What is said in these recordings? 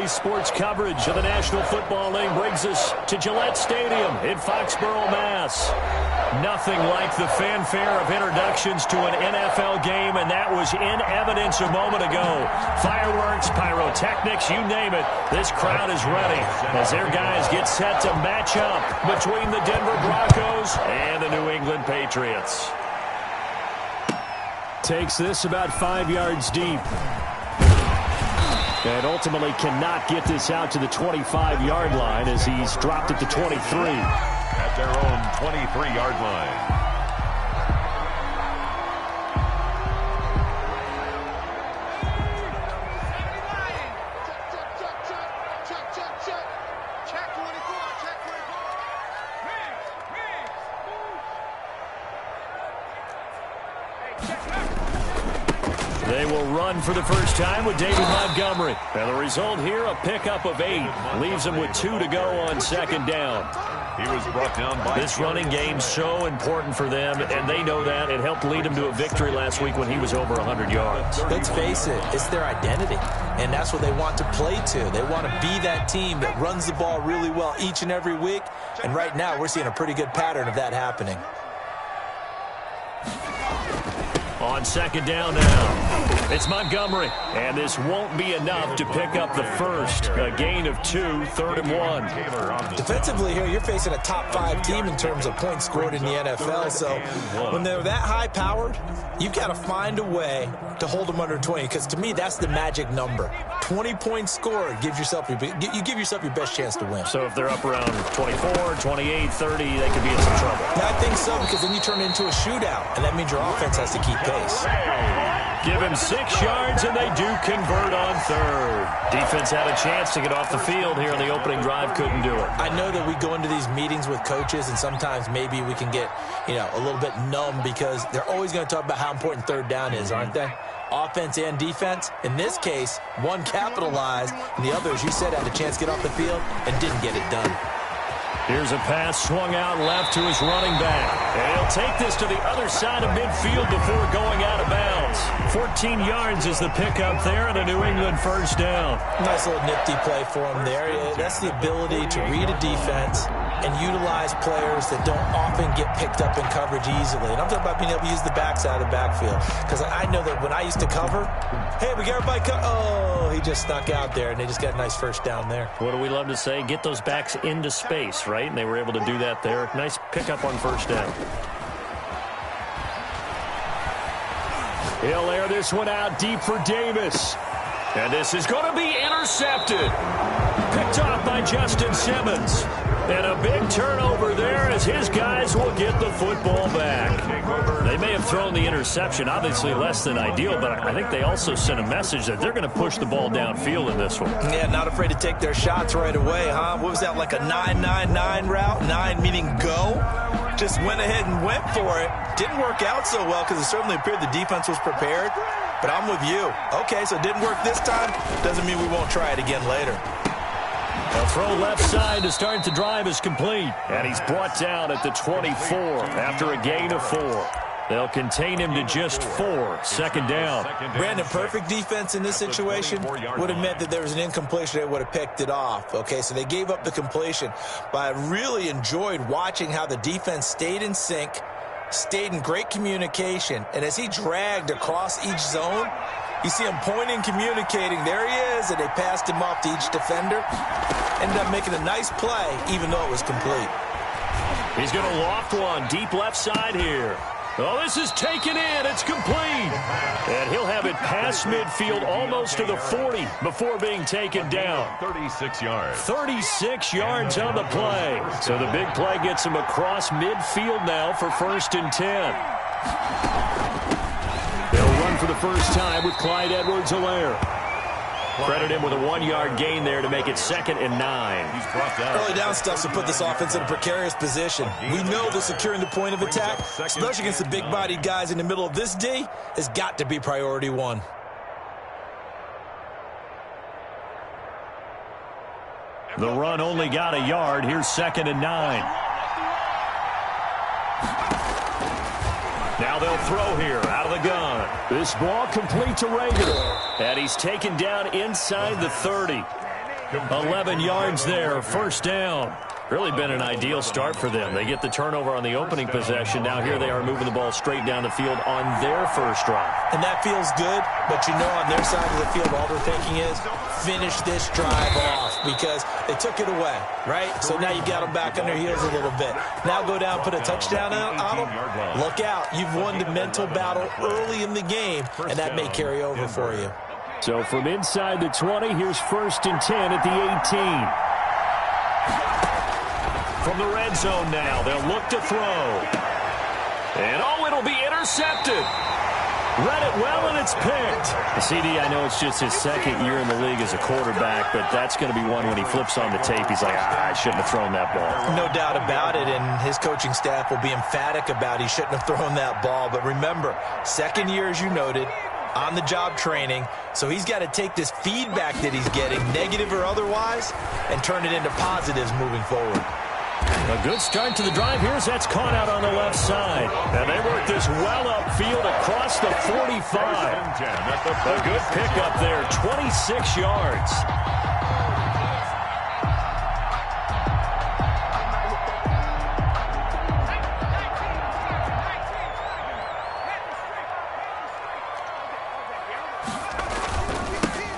Today's sports coverage of the National Football League brings us to Gillette Stadium in Foxborough, Mass. Nothing like the fanfare of introductions to an NFL game, and that was in evidence a moment ago. Fireworks, pyrotechnics, you name it. This crowd is ready as their guys get set to match up between the Denver Broncos and the New England Patriots. Takes this about 5 yards deep. And ultimately cannot get this out to the 25-yard line as he's dropped at the 23. At their own 23-yard line. They will run for the first time with David Montgomery. And the result here, a pickup of 8. Leaves them with 2 to go on second down. He was brought down by this running game so important for them, and they know that. It helped lead them to a victory last week when he was over 100 yards. Let's face it, it's their identity, and that's what they want to play to. They want to be that team that runs the ball really well each and every week, and right now we're seeing a pretty good pattern of that happening. On second down now, it's Montgomery, and this won't be enough to pick up the first. A gain of 2, 3rd and 1. Defensively here, you're facing a top-5 team in terms of points scored in the NFL, so when they're that high-powered, you've got to find a way to hold them under 20, because to me, that's the magic number. 20 points scored gives yourself you give yourself your best chance to win. So if they're up around 24, 28, 30, they could be in some trouble. Yeah, I think so, because then you turn it into a shootout, and that means your offense has to keep pace. Give him 6 yards, and they do convert on 3rd. Defense had a chance to get off the field here on the opening drive, couldn't do it. I know that we go into these meetings with coaches, and sometimes maybe we can get, a little bit numb because they're always going to talk about how important 3rd down is, aren't they? Offense and defense. In this case, one capitalized, and the other, as you said, had a chance to get off the field and didn't get it done. Here's a pass swung out left to his running back. And he'll take this to the other side of midfield before going out of bounds. 14 yards is the pickup there and a New England first down. Nice little nifty play for him there. That's the ability to read a defense and utilize players that don't often get picked up in coverage easily. And I'm talking about being able to use the backside of the backfield. Because I know that when I used to cover, hey, we got everybody oh, he just snuck out there, and they just got a nice first down there. What do we love to say? Get those backs into space, right? And they were able to do that there. Nice pickup on first down. He'll air this one out deep for Davis. And this is going to be intercepted. Picked off by Justin Simmons. And a big turnover there as his guys will get the football back. They may have thrown the interception, obviously less than ideal, but I think they also sent a message that they're going to push the ball downfield in this one. Yeah, not afraid to take their shots right away, huh? What was that, like a 9-9-9 route? 9 meaning go? Just went ahead and went for it. Didn't work out so well because it certainly appeared the defense was prepared. But I'm with you. Okay, so it didn't work this time. Doesn't mean we won't try it again later. A throw left side to start the drive is complete. And he's brought down at the 24 after a gain of 4. They'll contain him to just 4. Second down. Brandon, perfect defense in this situation would have meant that there was an incompletion. They would have picked it off. Okay, so they gave up the completion. But I really enjoyed watching how the defense stayed in sync, stayed in great communication. And as he dragged across each zone, you see him pointing, communicating. There he is, and they passed him off to each defender. Ended up making a nice play, even though it was complete. He's going to loft one deep left side here. Oh, this is taken in. It's complete. And he'll have it past midfield almost to the 40 before being taken down. 36 yards. 36 yards on the play. So the big play gets him across midfield now for 1st and 10. They'll run for the first time with Clyde Edwards-Helaire. Credit him with a 1-yard gain there to make it 2nd and 9. He's brought down. Early down stuff to put this offense in a precarious position. We know that securing the point of attack, especially against the big-bodied guys in the middle of this D, has got to be priority 1. The run only got a yard. Here's 2nd and 9. Now they'll throw here out of the gun. This ball complete to Reagan. And he's taken down inside the 30. 11 yards there, first down. Really been an ideal start for them. They get the turnover on the opening possession. Now here they are moving the ball straight down the field on their first drive. And that feels good, but you know on their side of the field all they're thinking is finish this drive off because they took it away, right? So now you got them back on their heels a little bit. Now go down, put a touchdown on them. Look out. You've won the mental battle early in the game, and that may carry over for you. So from inside the 20, here's 1st and 10 at the 18. From the red zone now, they'll look to throw. And, oh, it'll be intercepted. Read it well, and it's picked. CD, I know it's just his second year in the league as a quarterback, but that's going to be one when he flips on the tape. He's like, I shouldn't have thrown that ball. No doubt about it, and his coaching staff will be emphatic about he shouldn't have thrown that ball. But remember, second year, as you noted, on-the-job training, so he's got to take this feedback that he's getting, negative or otherwise, and turn it into positives moving forward. A good start to the drive. Here's that's caught out on the left side. And they work this well upfield across the 45. A good pickup there, 26 yards.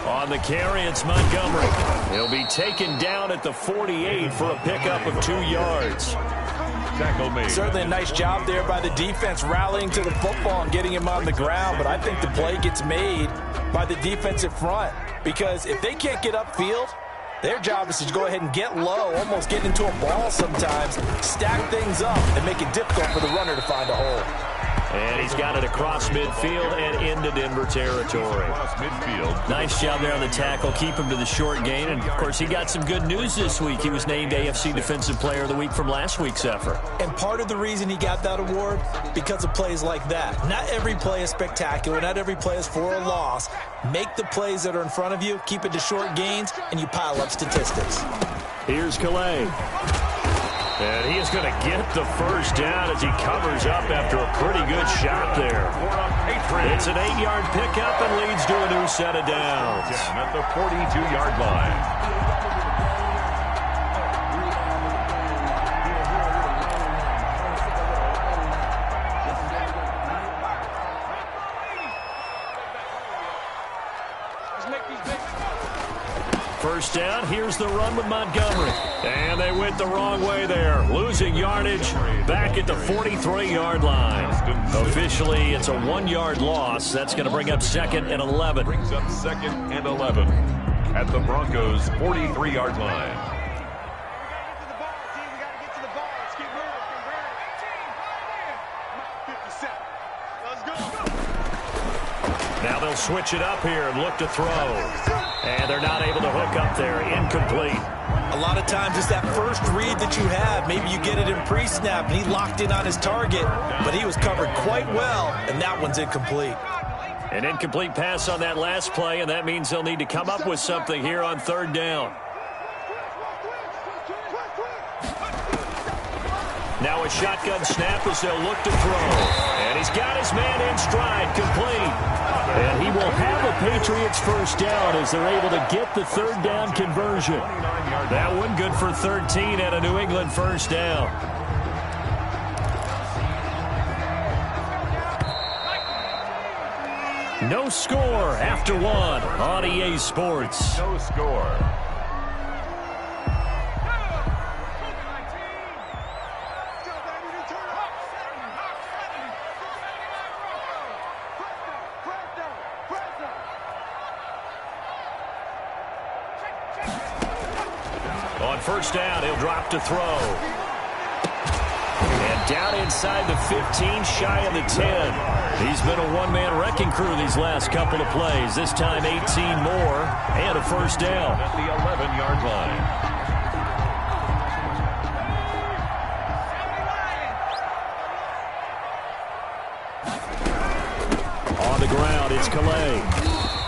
On the carry, it's Montgomery. He'll be taken down at the 48 for a pickup of 2 yards. Tackle made. Certainly a nice job there by the defense rallying to the football and getting him on the ground, but I think the play gets made by the defensive front because if they can't get upfield, their job is to go ahead and get low, almost get into a ball sometimes, stack things up, and make it difficult for the runner to find a hole. And he's got it across midfield and into Denver territory. Nice job there on the tackle. Keep him to the short gain. And, of course, he got some good news this week. He was named AFC Defensive Player of the Week from last week's effort. And part of the reason he got that award, because of plays like that. Not every play is spectacular. Not every play is for a loss. Make the plays that are in front of you, keep it to short gains, and you pile up statistics. Here's Calais. And he is going to get the first down as he covers up after a pretty good shot there. It's an 8-yard pickup and leads to a new set of downs. At the 42-yard line. First down, here's the run with Montgomery. And they went the wrong way there. Losing yardage back at the 43-yard line. Officially, it's a 1-yard loss. That's going to bring up 2nd and 11. Brings up 2nd and 11 at the Broncos' 43-yard line. Now they'll switch it up here and look to throw. And they're not able to hook up there. Incomplete. A lot of times it's that first read that you have. Maybe you get it in pre-snap, and he locked in on his target, but he was covered quite well, and that one's incomplete. An incomplete pass on that last play, and that means they'll need to come up with something here on 3rd down. Now a shotgun snap as they'll look to throw. And he's got his man in stride, complete. And he will have a Patriots first down as they're able to get the 3rd down conversion. That one good for 13 and a New England first down. No score after 1 on EA Sports. No score. On first down, he'll drop to throw. And down inside the 15, shy of the 10. He's been a one-man wrecking crew these last couple of plays. This time 18 more and a first down. At the 11-yard line. On the ground, it's Calais.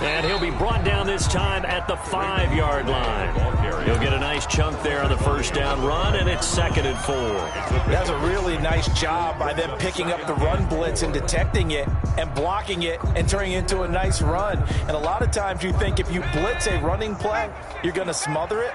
And he'll be brought down this time at the 5-yard line. He'll get a nice nice chunk there on the first down run, and it's 2nd and 4. That's a really nice job by them picking up the run blitz and detecting it and blocking it and turning it into a nice run. And a lot of times you think if you blitz a running play, you're going to smother it.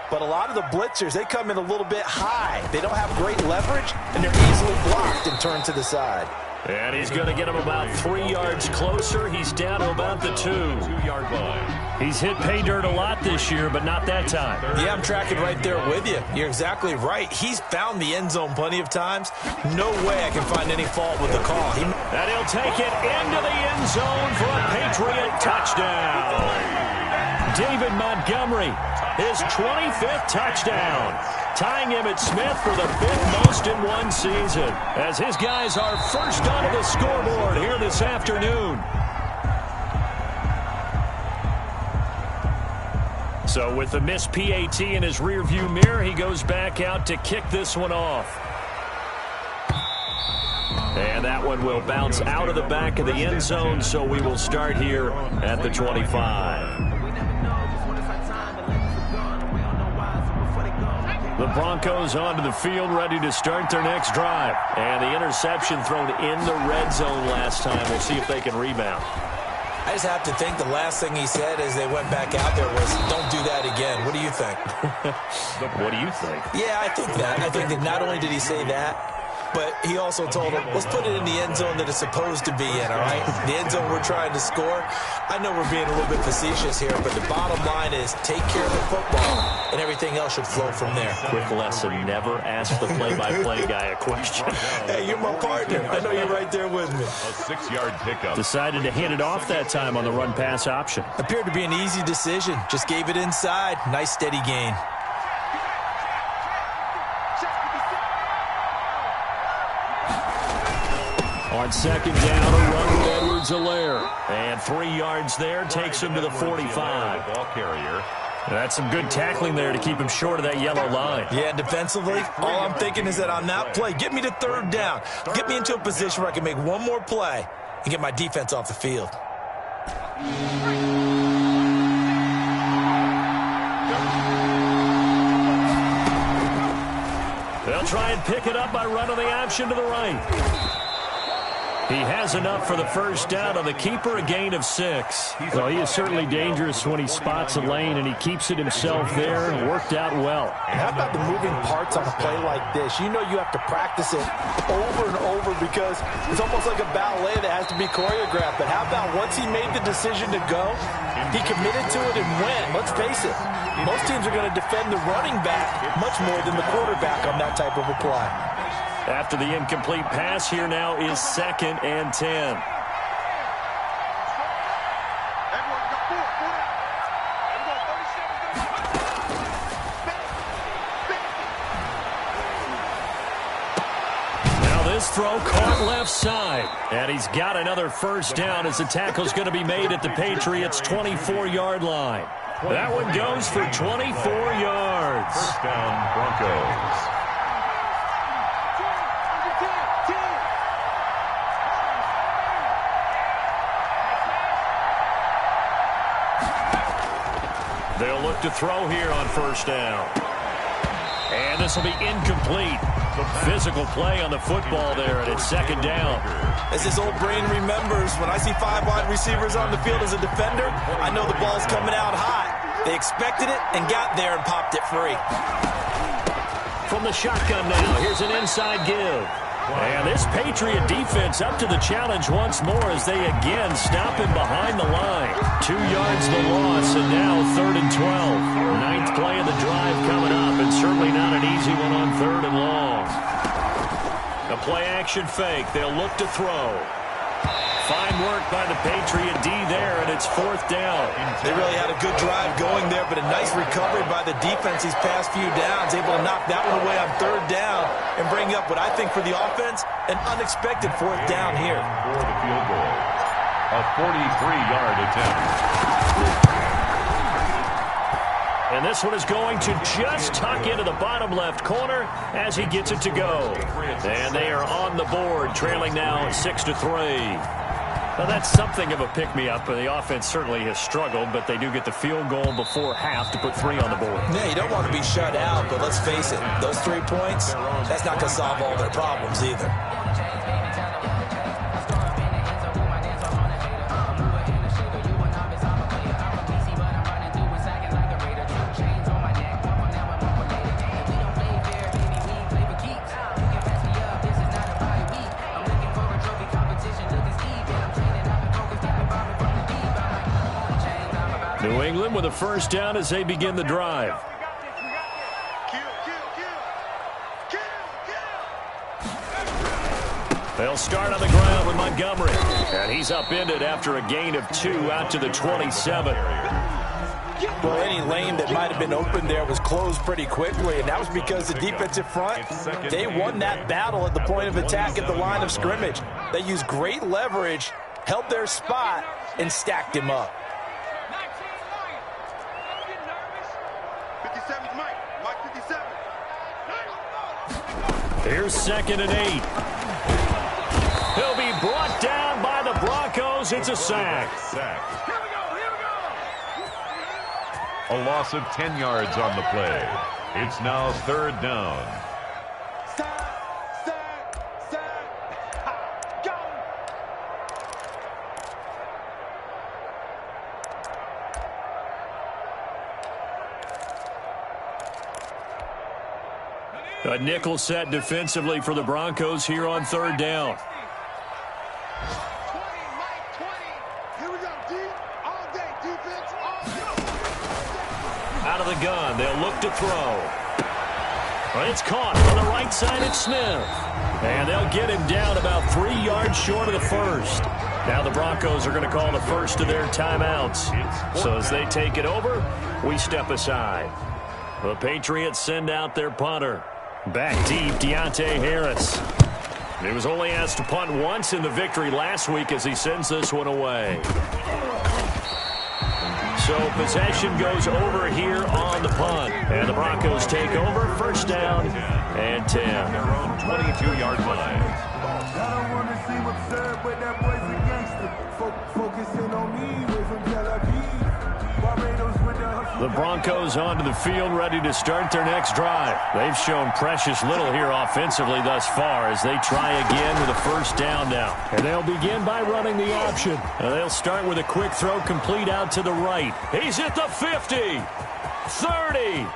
But a lot of the blitzers, they come in a little bit high. They don't have great leverage, and they're easily blocked and turned to the side. And he's going to get him about 3 yards closer. He's down to about the 2-yard line. He's hit pay dirt a lot this year, but not that time. Yeah, I'm tracking right there with you. You're exactly right. He's found the end zone plenty of times. No way I can find any fault with the call. And he'll take it into the end zone for a Patriot touchdown. David Montgomery, his 25th touchdown, tying Emmitt Smith for the 5th most in one season, as his guys are first onto the scoreboard here this afternoon. So with the missed PAT in his rearview mirror, he goes back out to kick this one off. And that one will bounce out of the back of the end zone, so we will start here at the 25. The Broncos onto the field, ready to start their next drive. And the interception thrown in the red zone last time. We'll see if they can rebound. I just have to think the last thing he said as they went back out there was, don't do that again. What do you think? What do you think? Yeah, I think that. I think that not only did he say that, but he also told him, let's put it in the end zone that it's supposed to be in, all right? The end zone we're trying to score. I know we're being a little bit facetious here, but the bottom line is take care of the football, and everything else should flow from there. Quick lesson, never ask the play-by-play guy a question. Hey, you're my partner. I know you're right there with me. A 6-yard pickup. Decided to hand it off that time on the run-pass option. Appeared to be an easy decision. Just gave it inside. Nice, steady gain. On 2nd down, a run with Edwards-Helaire. And 3 yards there takes him to the 45. Ball carrier. That's some good tackling there to keep him short of that yellow line. Yeah, defensively, all I'm thinking is that on that play, get me to 3rd down. Get me into a position where I can make one more play and get my defense off the field. They'll try and pick it up by running the option to the right. He has enough for the first down on the keeper, a gain of 6. Well, he is certainly dangerous when he spots a lane, and he keeps it himself there and worked out well. And how about the moving parts on a play like this? You know you have to practice it over and over because it's almost like a ballet that has to be choreographed. But how about once he made the decision to go, he committed to it and went. Let's face it, most teams are going to defend the running back much more than the quarterback on that type of a play. After the incomplete pass, here now is 2nd and 10. Now this throw caught left side. And he's got another first down as the tackle's going to be made at the Patriots' 24-yard line. That one goes for 24 yards. First down, Broncos. They'll look to throw here on first down. And this will be incomplete. Physical play on the football there, and it's 2nd down. As his old brain remembers, when I see 5 wide receivers on the field as a defender, I know the ball's coming out hot. They expected it and got there and popped it free. From the shotgun now, here's an inside give. And this Patriot defense up to the challenge once more as they again stop him behind the line. 2 yards the loss, and now 3rd and 12. 9th play of the drive coming up, and certainly not an easy one on 3rd and long. A play-action fake. They'll look to throw. Fine work by the Patriot D there, and it's 4th down. They really had a good drive going there, but a nice recovery by the defense these past few downs, able to knock that one away on 3rd down and bring up what I think for the offense, an unexpected 4th down here. For the field goal, a 43-yard attempt. And this one is going to just tuck into the bottom left corner as he gets it to go. And they are on the board, trailing now 6-3. Well, that's something of a pick-me-up. The offense certainly has struggled, but they do get the field goal before half to put 3 on the board. Yeah, you don't want to be shut out, but let's face it, those 3 points, that's not going to solve all their problems either. New England with a first down as they begin the drive. They'll start on the ground with Montgomery. And he's upended after a gain of 2 out to the 27. Well, any lane that might have been open there was closed pretty quickly, and that was because the defensive front, they won that battle at the point of attack at the line of scrimmage. They used great leverage, held their spot, and stacked him up. Here's 2nd and 8. He'll be brought down by the Broncos. It's a sack. A loss of 10 yards on the play. It's now 3rd down. A nickel set defensively for the Broncos here on 3rd down. Out of the gun, they'll look to throw. Well, it's caught on the right side. It's Smith. And they'll get him down about 3 yards short of the first. Now the Broncos are going to call the first of their timeouts. So as they take it over, we step aside. The Patriots send out their punter. Back deep, Deontay Harris. He was only asked to punt once in the victory last week as he sends this one away. So possession goes over here on the punt. And the Broncos take over, first down and 10. Their own 22-yard line. I don't want to see absurd, but that boy's a gangster. Focusing on me, way from Tel Aviv. Barbados with the hustle. The Broncos onto the field, ready to start their next drive. They've shown precious little here offensively thus far as they try again with a first down now. And they'll begin by running the option. And they'll start with a quick throw complete out to the right. He's at the 50, 30,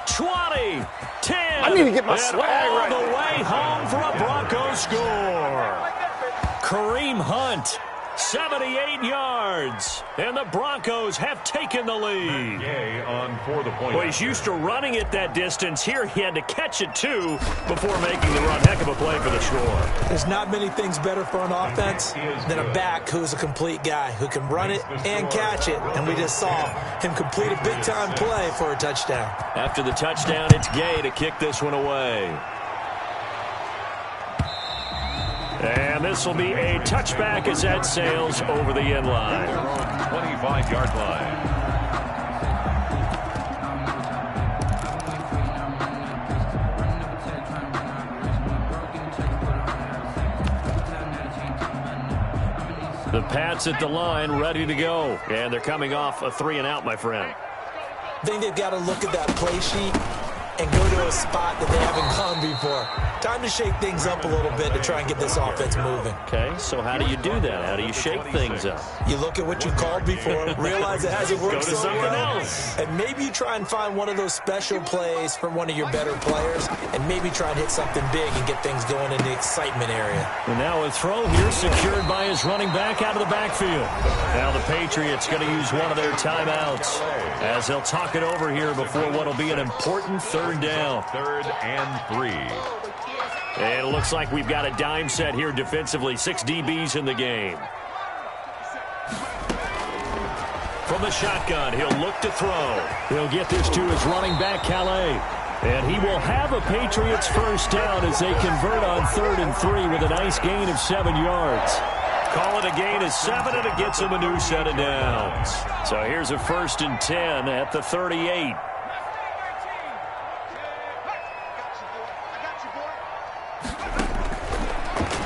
20, 10. I need to get my swag all right. the way home for a Broncos score. Kareem Hunt. 78 yards, and the Broncos have taken the lead. Yay on for the point. Well, he's used to running it that distance. Here he had to catch it, too, before making the run. Heck of a play for the score. There's not many things better for an offense than a back who's a complete guy who can run it and catch it, and we just saw him complete a big-time play for a touchdown. After the touchdown, it's Gay to kick this one away. And this will be a touchback as that sails over the end line. Their own 25-yard line. The Pats at the line, ready to go. And they're coming off a 3-and-out, my friend. I think they've got to look at that play sheet and go to a spot that they haven't gone before. Time to shake things up a little bit to try and get this offense moving. Okay, so how do you do that? How do you shake things up? You look at what you called before, realize it hasn't worked Go to so something well, else. and maybe you try and find one of those special plays from one of your better players, and maybe try and hit something big and get things going in the excitement area. And now a throw here secured by his running back out of the backfield. Now the Patriots going to use one of their timeouts as they'll talk it over here before what will be an important 3rd down. 3rd and 3. And it looks like we've got a dime set here defensively. 6 DBs in the game. From the shotgun, he'll look to throw. He'll get this to his running back, Calais. And he will have a Patriots first down as they convert on 3rd and 3 with a nice gain of 7 yards. Call it a gain of 7, and it gets him a new set of downs. So here's a 1st and 10 at the 38.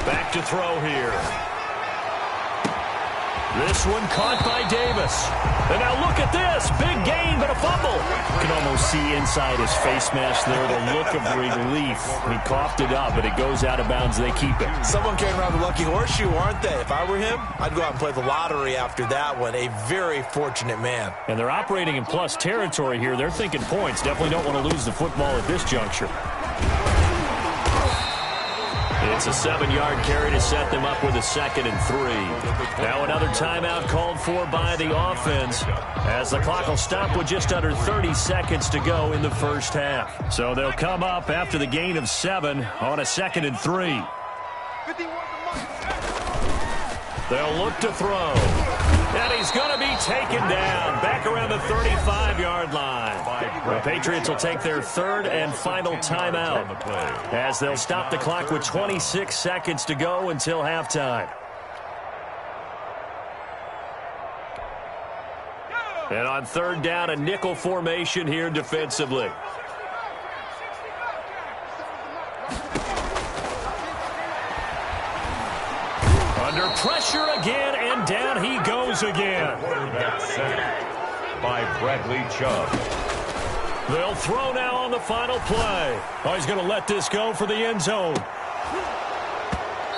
Back to throw here. This one caught by Davis. And now look at this. Big gain, but a fumble. You can almost see inside his face mask there the look of relief. He coughed it up, but it goes out of bounds. They keep it. Someone came around the lucky horseshoe, aren't they? If I were him, I'd go out and play the lottery after that one. A very fortunate man. And they're operating in plus territory here. They're thinking points. Definitely don't want to lose the football at this juncture. It's a 7-yard carry to set them up with a 2nd and 3. Now another timeout called for by the offense as the clock will stop with just under 30 seconds to go in the first half. So they'll come up after the gain of 7 on a 2nd and 3. They'll look to throw. And he's going to be taken down back around the 35-yard line. The Patriots will take their 3rd and final timeout as they'll stop the clock with 26 seconds to go until halftime. And on 3rd down, a nickel formation here defensively. Under pressure again, and down he goes again. Quarterback sack by Bradley Chubb. They'll throw now on the final play. Oh, he's going to let this go for the end zone.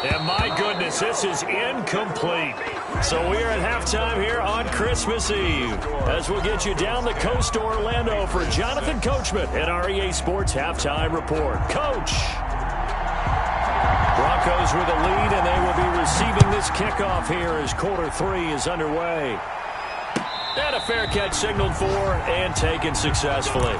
And my goodness, this is incomplete. So we are at halftime here on Christmas Eve as we'll get you down the coast to Orlando for Jonathan Coachman at our EA Sports Halftime Report. Coach! Broncos with a lead, and they will be receiving this kickoff here as quarter 3 is underway. And a fair catch signaled for and taken successfully.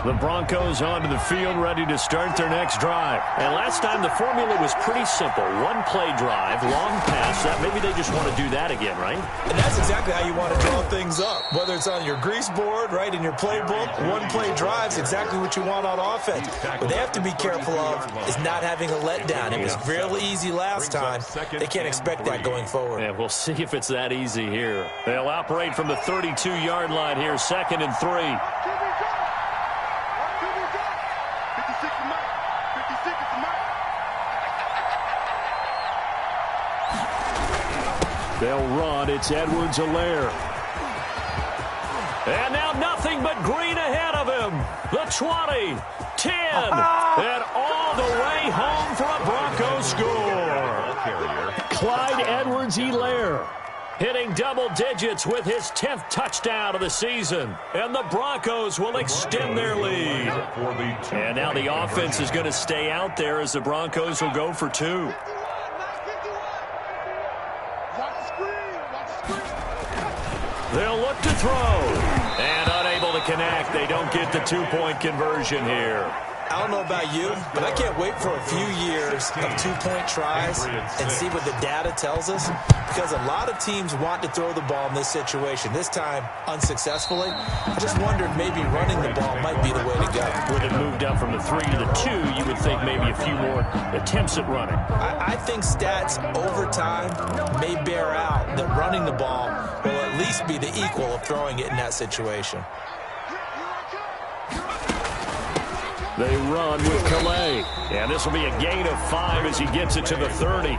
The Broncos onto the field, ready to start their next drive. And last time, the formula was pretty simple. One-play drive, long pass. Maybe they just want to do that again, right? And that's exactly how you want to draw things up. Whether it's on your grease board, right, in your playbook, one-play drive's exactly what you want on offense. What they have to be careful of is not having a letdown. It was fairly easy last time. They can't expect that going forward. Yeah, we'll see if it's that easy here. They'll operate from the 32-yard line here, 2nd and 3. They'll run. It's Edwards-Helaire. And now nothing but green ahead of him. The 20, 10, and all the way home for a Broncos score. Clyde Edwards-Helaire hitting double digits with his 10th touchdown of the season. And the Broncos will extend their lead. And now the offense is going to stay out there as the Broncos will go for 2. They'll look to throw. And unable to connect. They don't get the 2-point conversion here. I don't know about you, but I can't wait for a few years of 2-point tries and see what the data tells us, because a lot of teams want to throw the ball in this situation. This time, unsuccessfully. I just wondered maybe running the ball might be the way to go. With it moved up from the 3 to the 2, you would think maybe a few more attempts at running. I think stats over time may bear out that running the ball will at least be the equal of throwing it in that situation. They run with Calais. And this will be a gain of 5 as he gets it to the 30.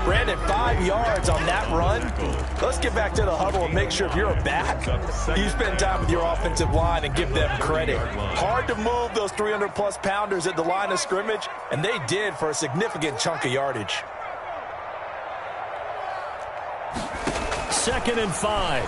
Brandon, 5 yards on that run. Let's get back to the huddle and make sure if you're a back, you spend time with your offensive line and give them credit. Hard to move those 300-plus pounders at the line of scrimmage, and they did for a significant chunk of yardage. 2nd and 5.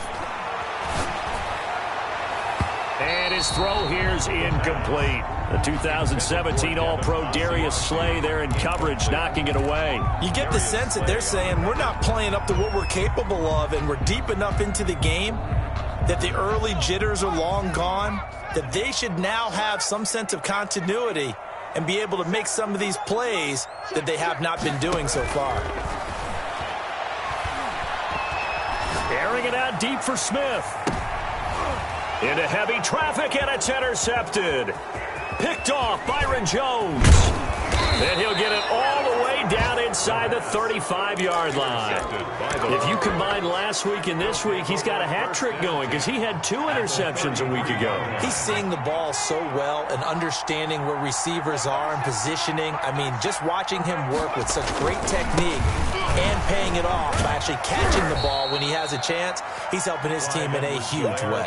And his throw here's incomplete. The 2017 All-Pro Darius Slay there in coverage, knocking it away. You get the sense that they're saying we're not playing up to what we're capable of, and we're deep enough into the game that the early jitters are long gone, that they should now have some sense of continuity and be able to make some of these plays that they have not been doing so far. Airing it out deep for Smith. Into heavy traffic, and it's intercepted. Picked off Byron Jones. And he'll get it all the way down inside the 35-yard line. If you combine last week and this week, he's got a hat trick going because he had 2 interceptions a week ago. He's seeing the ball so well and understanding where receivers are and positioning. I mean, just watching him work with such great technique and paying it off by actually catching the ball when he has a chance, he's helping his team in a huge way.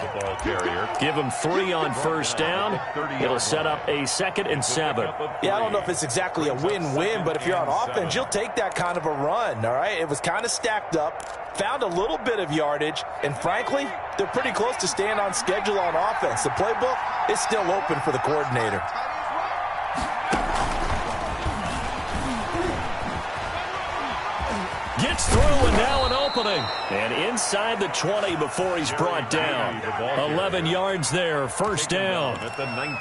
Give him 3 on first down. It'll set up a 2nd and 7. Yeah, I don't know if it's exactly a win-win, but if you're on offense, you'll take that kind of a run, all right? It was kind of stacked up, found a little bit of yardage, and frankly, they're pretty close to staying on schedule on offense. The playbook is still open for the coordinator. Gets through and now an opening. And inside the 20 before he's brought down. 11 yards there, first down.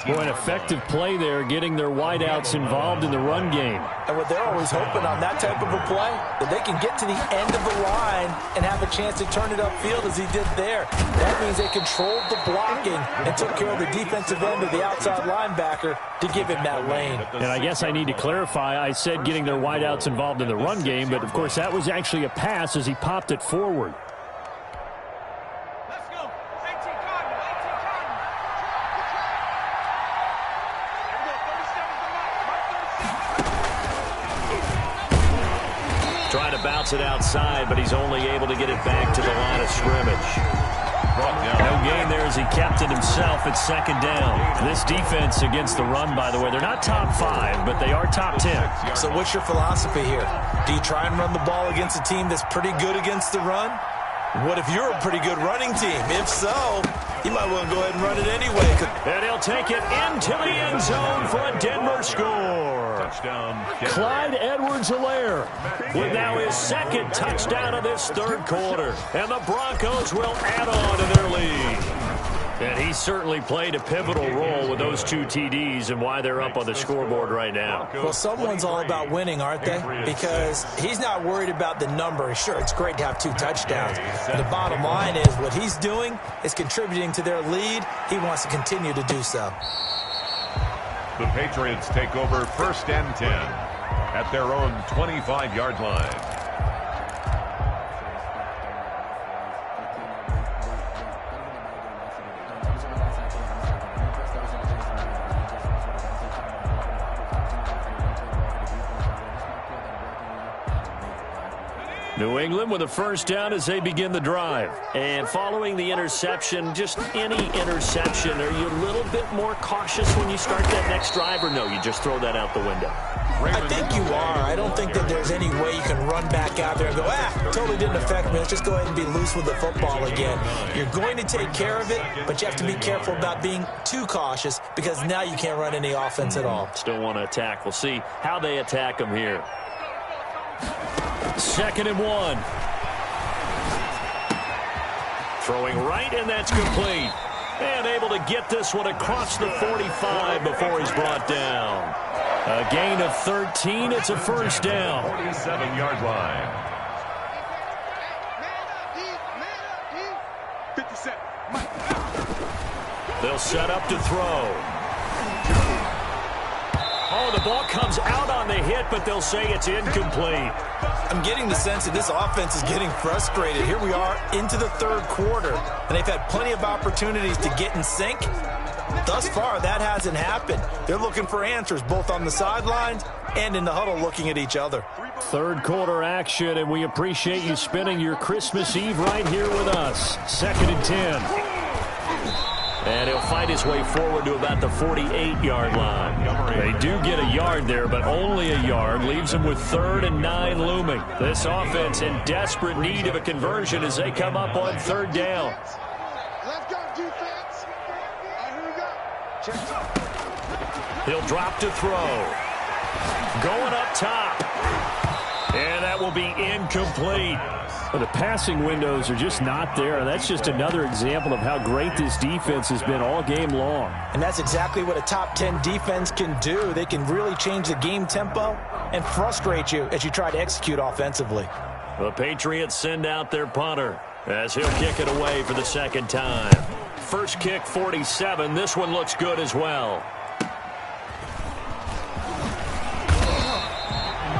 Boy, an effective play there, getting their wideouts involved in the run game. And what they're always hoping on that type of a play, that they can get to the end of the line and have a chance to turn it upfield as he did there. That means they controlled the blocking and took care of the defensive end of the outside linebacker to give him that lane. And I guess I need to clarify, I said getting their wideouts involved in the run game, but of course that was actually a pass as he popped it forward. Let's go. 18 Cardinal. Trying to bounce it outside, but he's only able to get it back to the line of scrimmage. No gain there as he kept it himself at 2nd down. This defense against the run, by the way, they're not top 5, but they are top 10. So what's your philosophy here? Do you try and run the ball against a team that's pretty good against the run? What if you're a pretty good running team? If so, you might want to go ahead and run it anyway. And he'll take it into the end zone for a Denver score. Touchdown. Clyde Edwards-Helaire with now his 2nd touchdown of this 3rd quarter. And the Broncos will add on to their lead. And he certainly played a pivotal role with those 2 TDs and why they're up on the scoreboard right now. Well, someone's all about winning, aren't they? Because he's not worried about the number. Sure, it's great to have 2 touchdowns. But the bottom line is what he's doing is contributing to their lead. He wants to continue to do so. The Patriots take over 1st and 10 at their own 25-yard line. New England with a first down as they begin the drive. And following the interception, just any interception, are you a little bit more cautious when you start that next drive, or no, you just throw that out the window? I think you are. I don't think that there's any way you can run back out there and go, totally didn't affect me. Let's just go ahead and be loose with the football again. You're going to take care of it, but you have to be careful about being too cautious because now you can't run any offense at all. Still want to attack. We'll see how they attack them here. 2nd and 1. Throwing right, and that's complete. And able to get this one across the 45 before he's brought down. A gain of 13. It's a first down. 47-yard line. 57. They'll set up to throw. Oh, the ball comes out on the hit, but they'll say it's incomplete. I'm getting the sense that this offense is getting frustrated. Here we are into the 3rd quarter, and they've had plenty of opportunities to get in sync. Thus far, that hasn't happened. They're looking for answers both on the sidelines and in the huddle looking at each other. 3rd quarter action, and we appreciate you spending your Christmas Eve right here with us. 2nd and 10. And he'll fight his way forward to about the 48-yard line. They do get a yard there, but only a yard. Leaves them with 3rd and 9 looming. This offense in desperate need of a conversion as they come up on 3rd down. Let's go, defense. Here we go. He'll drop to throw. Going up top. And that will be incomplete. Well, the passing windows are just not there. That's just another example of how great this defense has been all game long. And that's exactly what a top 10 defense can do. They can really change the game tempo and frustrate you as you try to execute offensively. The Patriots send out their punter as he'll kick it away for the 2nd time. First kick, 47. This one looks good as well.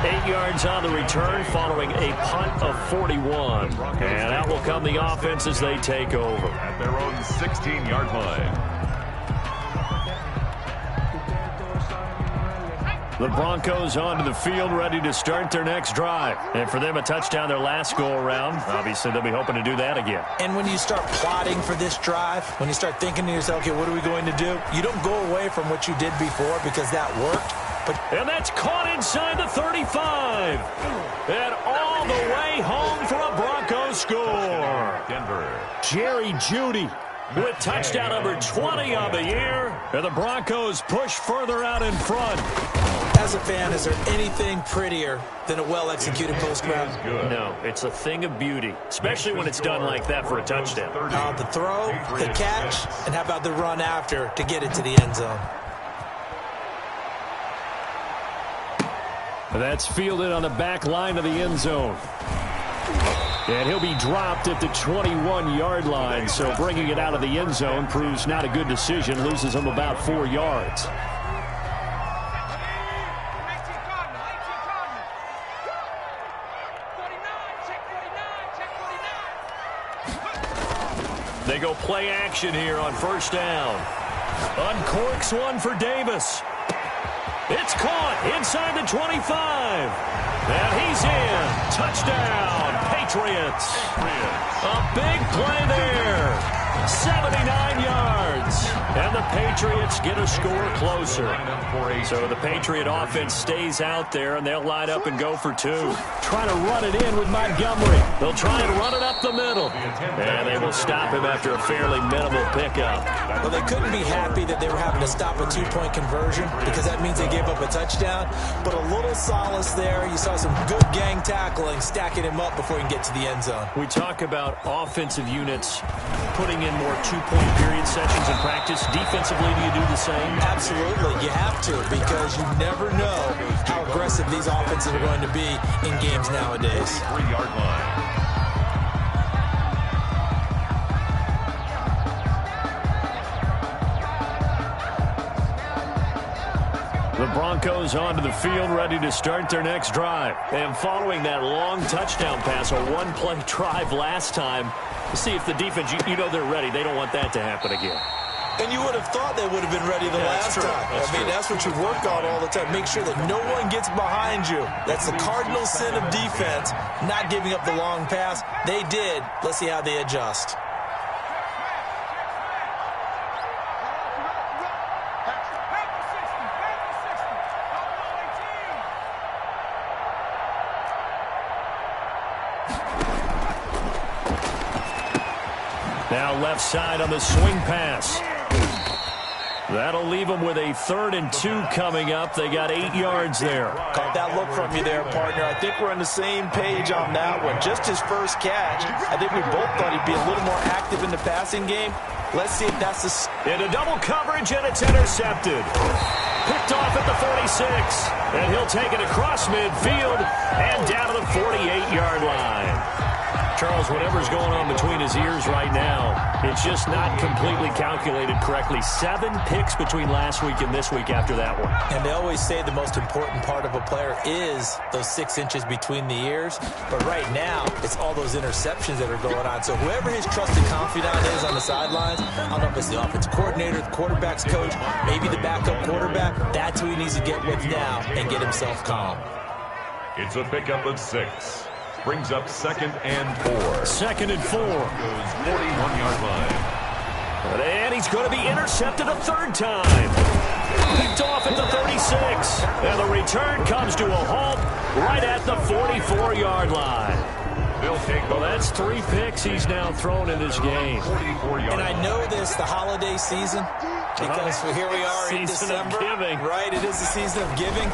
8 yards on the return following a punt of 41. And out will come the offense as they take over. At their own 16-yard line. The Broncos onto the field, ready to start their next drive. And for them, a touchdown their last go-around. Obviously, they'll be hoping to do that again. And when you start plotting for this drive, when you start thinking to yourself, okay, what are we going to do? You don't go away from what you did before because that worked. And that's caught inside the 35. And all the way home for a Broncos score. Denver. Jerry Jeudy with touchdown number 20 on the year. And the Broncos push further out in front. As a fan, is there anything prettier than a well-executed post route? No, it's a thing of beauty, especially when it's done like that for a touchdown. The throw, the catch, and how about the run after to get it to the end zone? That's fielded on the back line of the end zone. And he'll be dropped at the 21-yard line, so bringing it out of the end zone proves not a good decision, loses him about 4 yards. They go play action here on first down. Uncorks one for Davis. It's caught inside the 25. And he's in. Touchdown, Patriots. A big play there. 79 yards. And the Patriots get a score closer. So the Patriot offense stays out there, and they'll line up and go for 2. Trying to run it in with Montgomery. They'll try and run it up the middle. And they will stop him after a fairly minimal pickup. Well, they couldn't be happy that they were having to stop a 2-point conversion because that means they gave up a touchdown. But a little solace there. You saw some good gang tackling, stacking him up before he can get to the end zone. We talk about offensive units putting in more 2-point period sessions in practice. Defensively, do you do the same? Absolutely. You have to because you never know how aggressive these offenses are going to be in games nowadays. 3-yard line. The Broncos onto the field, ready to start their next drive. And following that long touchdown pass, a one-play drive last time, to see if the defense, you know they're ready. They don't want that to happen again. And you would have thought they would have been ready the last time. That's what you work on all the time. Make sure that no one gets behind you. That's the cardinal sin of defense, not giving up the long pass. They did. Let's see how they adjust. Now left side on the swing pass. That'll leave them with a 3rd and 2 coming up. They got 8 yards there. Caught that look from you there, partner. I think we're on the same page on that one. Just his first catch. I think we both thought he'd be a little more active in the passing game. Let's see if that's the... Into double coverage, and it's intercepted. Picked off at the 46. And he'll take it across midfield and down to the 48-yard line. Charles, whatever's going on between his ears right now, it's just not completely calculated correctly. 7 picks between last week and this week after that one. And they always say the most important part of a player is those 6 inches between the ears. But right now, it's all those interceptions that are going on. So whoever his trusted confidant is on the sidelines, I don't know if it's the offensive coordinator, the quarterback's coach, maybe the backup quarterback, that's who he needs to get with now and get himself calm. It's a pickup of 6. Brings up 2nd and 4. 2nd and 4. Goes 41-yard line. And he's going to be intercepted a 3rd time. Picked off at the 36. And the return comes to a halt right at the 44-yard line. Well, that's 3 picks he's now thrown in this game. And I know this, the holiday season, because here we are in December. Season of giving. Right, it is the season of giving.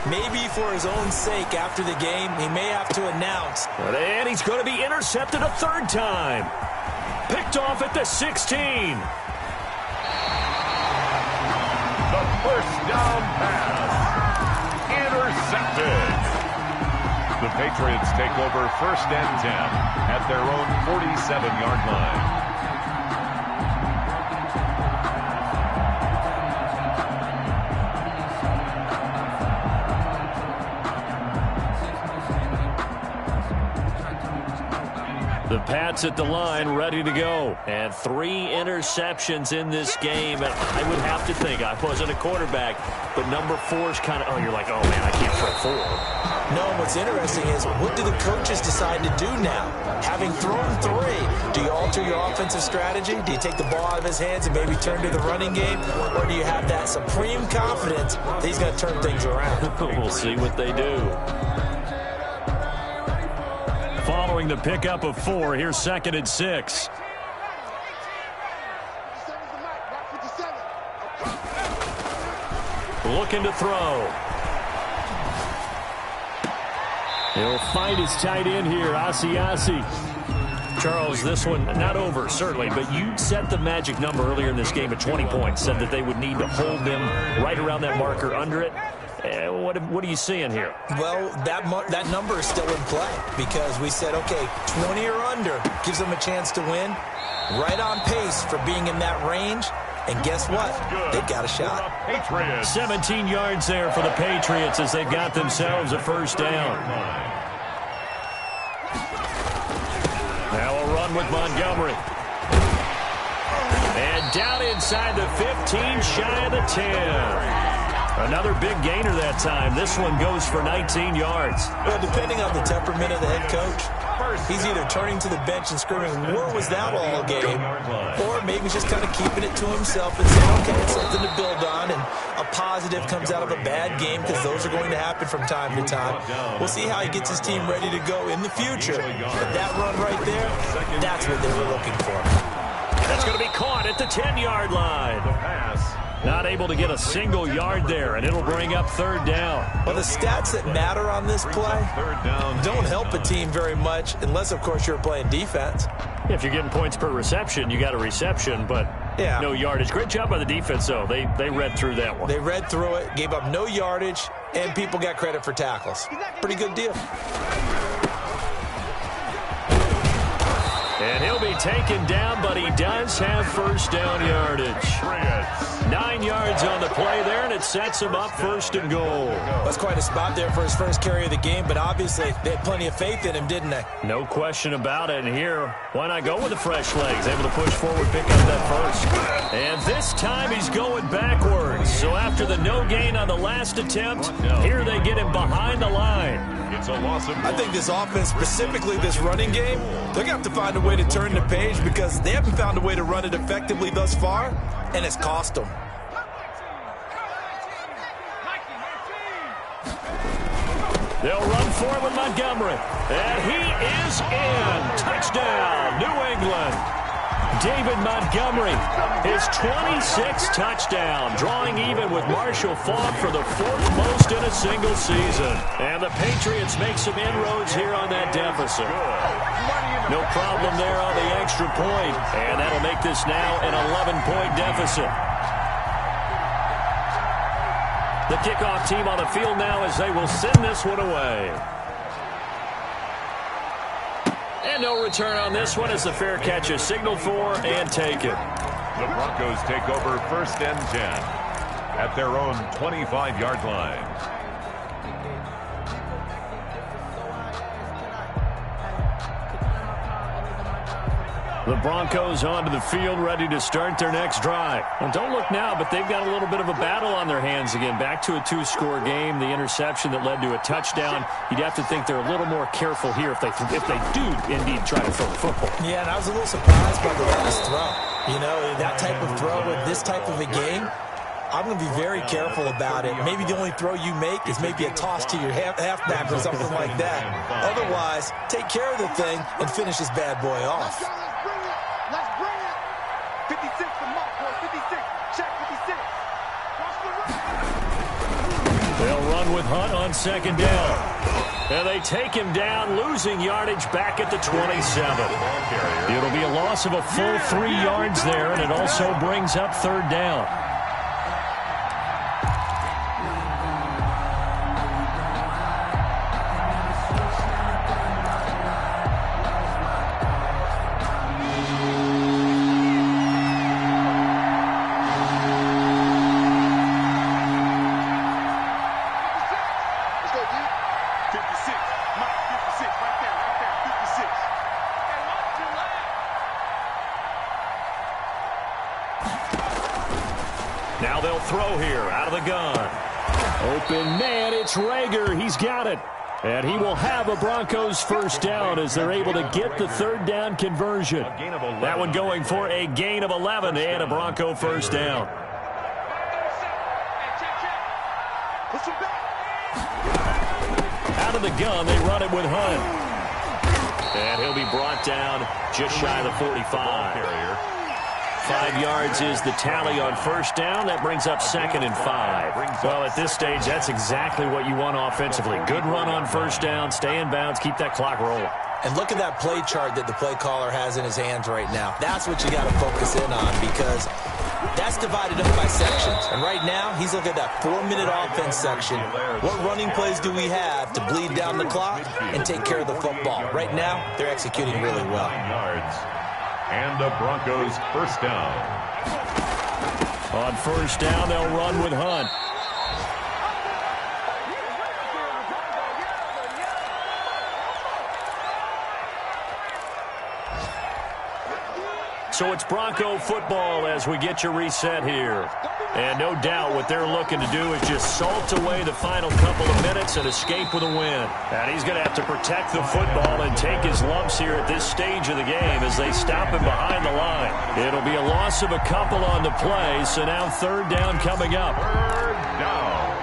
Maybe for his own sake after the game, he may have to announce. And he's going to be intercepted a 3rd time. Picked off at the 16. The first down pass. Intercepted. The Patriots take over 1st and 10 at their own 47-yard line. The Pats at the line, ready to go. And 3 interceptions in this game. And I would have to think, I wasn't a quarterback, but number 4 is kind of, oh, you're like, oh, man, I can't throw 4. No, what's interesting is, what do the coaches decide to do now? Having thrown 3, do you alter your offensive strategy? Do you take the ball out of his hands and maybe turn to the running game? Or do you have that supreme confidence that he's going to turn things around? We'll see what they do. Following the pickup of 4, here's 2nd and 6. Looking to throw. He'll find his tight end here, Asiasi. Charles, this one not over, certainly, but you set the magic number earlier in this game at 20 points, said that they would need to hold them right around that marker under it. What are you seeing here? Well, that number is still in play because we said, okay, 20 or under gives them a chance to win. Right on pace for being in that range. And guess what? They've got a shot. 17 yards there for the Patriots as they've got themselves a first down. Now a run with Montgomery. And down inside the 15, shy of the 10. Another big gainer that time. This one goes for 19 yards. Well, depending on the temperament of the head coach, he's either turning to the bench and screaming, "Where was that all game?" Or maybe he's just kind of keeping it to himself and saying, okay, it's something to build on, and a positive comes out of a bad game because those are going to happen from time to time. We'll see how he gets his team ready to go in the future. But that run right there, that's what they were looking for. That's going to be caught at the 10-yard line. Not able to get a single yard there, and it'll bring up 3rd down. Well, the stats that matter on this play don't help a team very much unless, of course, you're playing defense. If you're getting points per reception, you got a reception, but no yardage. Great job by the defense, though. They read through that one. They read through it, gave up no yardage, and people got credit for tackles. Pretty good deal. And he'll be taken down, but he does have first down yardage. 9 yards on the play there, and it sets him up 1st and goal. That's quite a spot there for his first carry of the game, but obviously they had plenty of faith in him, didn't they? No question about it. And here, why not go with the fresh legs? Able to push forward, pick up that first. And this time he's going backwards. So after the no gain on the last attempt, here they get him behind the line. It's a loss of... I think this offense, specifically this running game, they're going to have to find a way to turn the page because they haven't found a way to run it effectively thus far, and it's cost them. They'll run for it with Montgomery. And he is in. Touchdown, New England. David Montgomery, his 26th touchdown, drawing even with Marshall Faulk for the 4th most in a single season. And the Patriots make some inroads here on that deficit. No problem there on the extra point. And that'll make this now an 11-point deficit. The kickoff team on the field now as they will send this one away. And no return on this one as the fair catch is signaled for and taken. The Broncos take over 1st and 10 at their own 25-yard line. The Broncos onto the field, ready to start their next drive. And don't look now, but they've got a little bit of a battle on their hands again. Back to a 2-score game. The interception that led to a touchdown. You'd have to think they're a little more careful here if they do indeed try to throw the football. Yeah, and I was a little surprised by the last throw. You know, that type of throw in this type of a game, I'm going to be very careful about it. Maybe the only throw you make is maybe a toss to your halfback or something like that. Otherwise, take care of the thing and finish this bad boy off. Let's bring it. 56 for Mark, 56. Check 56. They'll run with Hunt on 2nd down. And they take him down, losing yardage back at the 27. It'll be a loss of a full 3 yards there, and it also brings up 3rd down. throw here out of the gun. Open man, it's Rager. He's got it. And he will have a Broncos first down as they're able to get the third down conversion. That one going for a gain of 11 and a Bronco first down. Out of the gun, they run it with Hunt. And he'll be brought down just shy of the 45. 5 yards is the tally on first down. That brings up 2nd and 5. Well, at this stage, that's exactly what you want offensively. Good run on first down, stay in bounds, keep that clock rolling. And look at that play chart that the play caller has in his hands right now. That's what you got to focus in on, because that's divided up by sections. And right now, he's looking at that 4-minute offense section. What running plays do we have to bleed down the clock and take care of the football? Right now, they're executing really well. And the Broncos first down. On first down, they'll run with Hunt. So it's Bronco football as we get you reset here. And no doubt what they're looking to do is just salt away the final couple of minutes and escape with a win. And he's going to have to protect the football and take his lumps here at this stage of the game as they stop him behind the line. It'll be a loss of a couple on the play, so now third down coming up. Third down.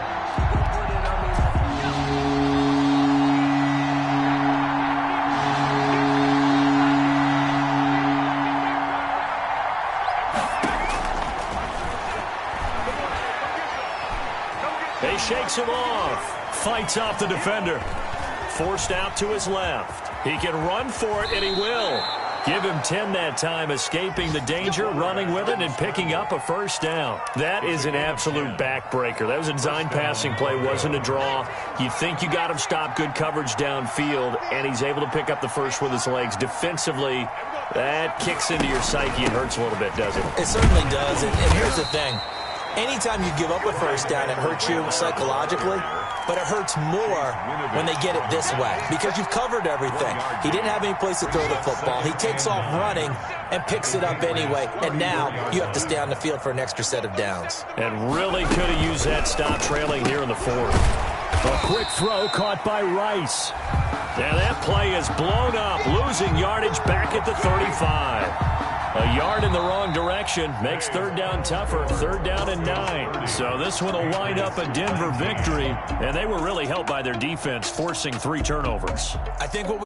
He shakes him off. Fights off the defender. Forced out to his left. He can run for it, and he will. Give him 10 that time, escaping the danger, running with it, and picking up a first down. That is an absolute backbreaker. That was a design passing play, wasn't a draw. You think you got him stopped, good coverage downfield, and he's able to pick up the first with his legs. Defensively, that kicks into your psyche and hurts a little bit, doesn't it? It certainly does, and here's the thing. Anytime you give up a first down, it hurts you psychologically, but it hurts more when they get it this way because you've covered everything. He didn't have any place to throw the football. He takes off running and picks it up anyway, and now you have to stay on the field for an extra set of downs. And really could have used that stop trailing here in the fourth. A quick throw caught by Rice. And that play is blown up, losing yardage back at the 35. A yard in the wrong direction makes third down tougher. Third down and 9. So this one will wind up a Denver victory. And they were really helped by their defense, forcing 3 turnovers. I think what